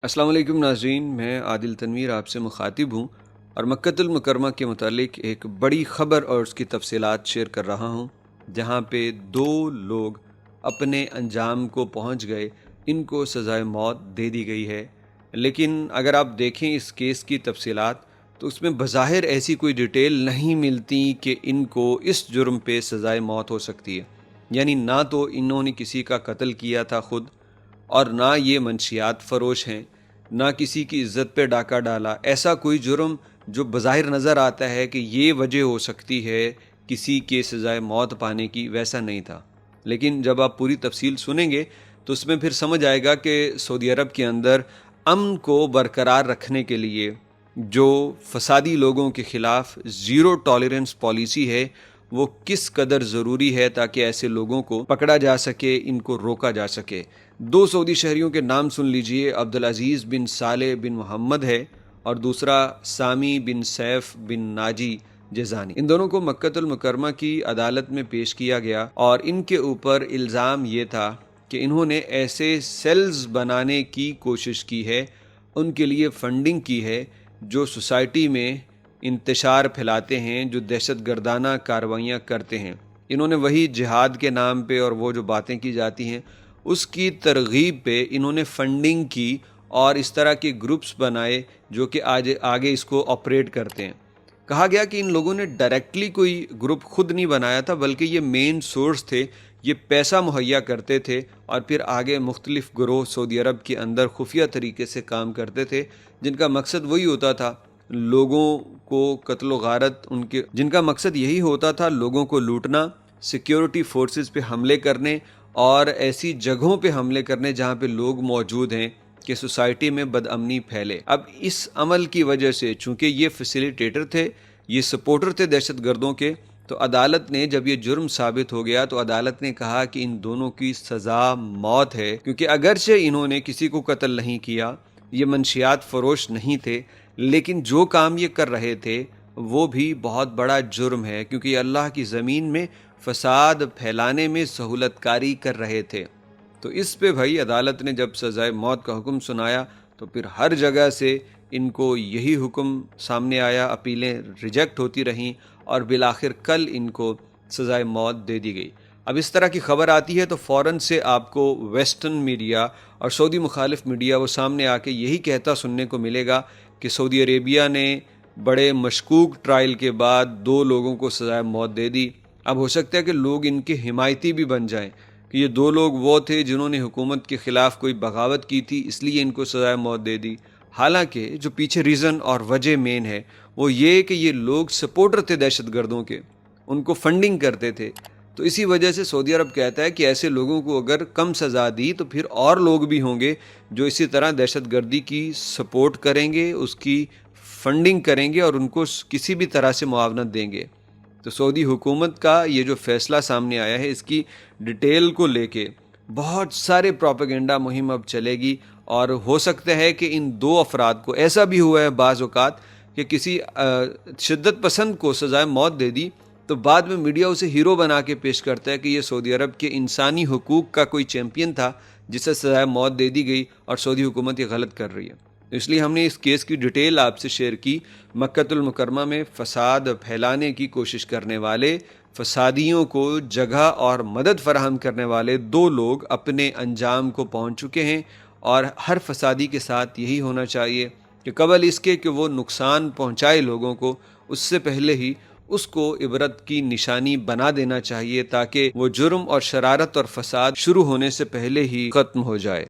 अस्सलाम वालेकुम नाज़रीन, मैं आदिल तनवीर आपसे मुखातिब हूँ और मक्कतुल मुकरमा के मुतालिक एक बड़ी ख़बर और उसकी तफसीलात शेयर कर रहा हूँ, जहाँ पे दो लोग अपने अंजाम को पहुँच गए, इनको सज़ाए मौत दे दी गई है। लेकिन अगर आप देखें इस केस की तफसीलात तो उसमें बज़ाहिर ऐसी कोई डिटेल नहीं मिलती कि इनको इस जुर्म पे सज़ाए मौत हो सकती है। यानी ना तो इन्होंने किसी का कत्ल किया था ख़ुद, और ना ये मंशियात फ़रोश हैं, ना किसी की इज़्ज़त पे डाका डाला। ऐसा कोई जुर्म जो बज़ाहिर नज़र आता है कि ये वजह हो सकती है किसी के सज़ाए मौत पाने की, वैसा नहीं था। लेकिन जब आप पूरी तफ़सील सुनेंगे तो उसमें फिर समझ आएगा कि सऊदी अरब के अंदर अमन को बरकरार रखने के लिए जो फ़सादी लोगों के ख़िलाफ़ ज़ीरो टॉलरेंस पॉलिसी है, वो किस कदर ज़रूरी है ताकि ऐसे लोगों को पकड़ा जा सके, इनको रोका जा सके। दो सऊदी शहरियों के नाम सुन लीजिए, अब्दुल अज़ीज़ बिन साले बिन मोहम्मद है और दूसरा सामी बिन सैफ बिन नाजी जज़ानी। इन दोनों को मक्कतुल मुकरमा की अदालत में पेश किया गया और इनके ऊपर इल्ज़ाम ये था कि इन्होंने ऐसे सेल्स बनाने की कोशिश की है, उनके लिए फ़ंडिंग की है जो सोसाइटी में इंतशार फैलाते हैं, जो दहशत गर्दाना कार्रवाइयाँ करते हैं। इन्होंने वही जिहाद के नाम पे और वो जो बातें की जाती हैं उसकी तरगीब पे इन्होंने फ़ंडिंग की और इस तरह के ग्रुप्स बनाए जो कि आज आगे इसको ऑपरेट करते हैं। कहा गया कि इन लोगों ने डायरेक्टली कोई ग्रुप खुद नहीं बनाया था, बल्कि ये मेन सोर्स थे, ये पैसा मुहैया करते थे और फिर आगे मुख्तलिफ गिरोह सऊदी अरब के अंदर खुफिया तरीके से काम करते थे, जिनका मकसद वही होता था लोगों को कत्ल गारत, उनके जिनका मकसद यही होता था लोगों को लूटना, सिक्योरिटी फोर्सेस पे हमले करने और ऐसी जगहों पे हमले करने जहाँ पे लोग मौजूद हैं कि सोसाइटी में बदअमनी फैले। अब इस अमल की वजह से चूँकि ये फैसिलिटेटर थे, ये सपोर्टर थे दहशत गर्दों के, तो अदालत ने जब ये जुर्म साबित हो गया तो अदालत ने कहा कि इन दोनों की सज़ा मौत है, क्योंकि अगरचे इन्होंने किसी को कत्ल नहीं किया, ये मंशियात फ़रोश नहीं थे, लेकिन जो काम ये कर रहे थे वो भी बहुत बड़ा जुर्म है, क्योंकि अल्लाह की ज़मीन में फ़साद फैलाने में सहूलतकारी कर रहे थे। तो इस पे भाई अदालत ने जब सज़ाए मौत का हुक्म सुनाया तो फिर हर जगह से इनको यही हुक्म सामने आया, अपीलें रिजेक्ट होती रहीं और बिलाखिर कल इनको सज़ाए मौत दे दी गई। अब इस तरह की खबर आती है तो फ़ौरन से आपको वेस्टर्न मीडिया और सऊदी मुखालिफ मीडिया वो सामने आके यही कहता सुनने को मिलेगा कि सऊदी अरेबिया ने बड़े मशकूक ट्रायल के बाद दो लोगों को सज़ाए मौत दे दी। अब हो सकता है कि लोग इनके हिमायती भी बन जाएं कि ये दो लोग वो थे जिन्होंने हुकूमत के ख़िलाफ़ कोई बगावत की थी, इसलिए इनको सज़ाए मौत दे दी। हालांकि जो पीछे रीज़न और वजह मेन है वो ये कि ये लोग सपोर्टर थे दहशत गर्दों के, उनको फंडिंग करते थे। तो इसी वजह से सऊदी अरब कहता है कि ऐसे लोगों को अगर कम सज़ा दी तो फिर और लोग भी होंगे जो इसी तरह दहशत गर्दी की सपोर्ट करेंगे, उसकी फंडिंग करेंगे और उनको किसी भी तरह से मुआवनत देंगे। तो सऊदी हुकूमत का ये जो फ़ैसला सामने आया है, इसकी डिटेल को लेके बहुत सारे प्रोपेगेंडा मुहिम अब चलेगी और हो सकता है कि इन दो अफराद को ऐसा भी हुआ है बाज़ औक़ात कि किसी शिद्दत पसंद को सज़ाए मौत दे दी तो बाद में मीडिया उसे हीरो बना के पेश करता है कि ये सऊदी अरब के इंसानी हुकूक का कोई चैम्पियन था जिसे सज़ाए मौत दे दी गई और सऊदी हुकूमत ये गलत कर रही है। तो इसलिए हमने इस केस की डिटेल आपसे शेयर की। मक्कतुल मुकरमा में फ़साद फैलाने की कोशिश करने वाले, फ़सादियों को जगह और मदद फराहम करने वाले दो लोग अपने अंजाम को पहुँच चुके हैं और हर फ़सादी के साथ यही होना चाहिए कि कबल इसके कि वो नुकसान पहुँचाए लोगों को, उससे पहले ही उसको इबरत की निशानी बना देना चाहिए ताकि वो जुर्म और शरारत और फ़साद शुरू होने से पहले ही ख़त्म हो जाए।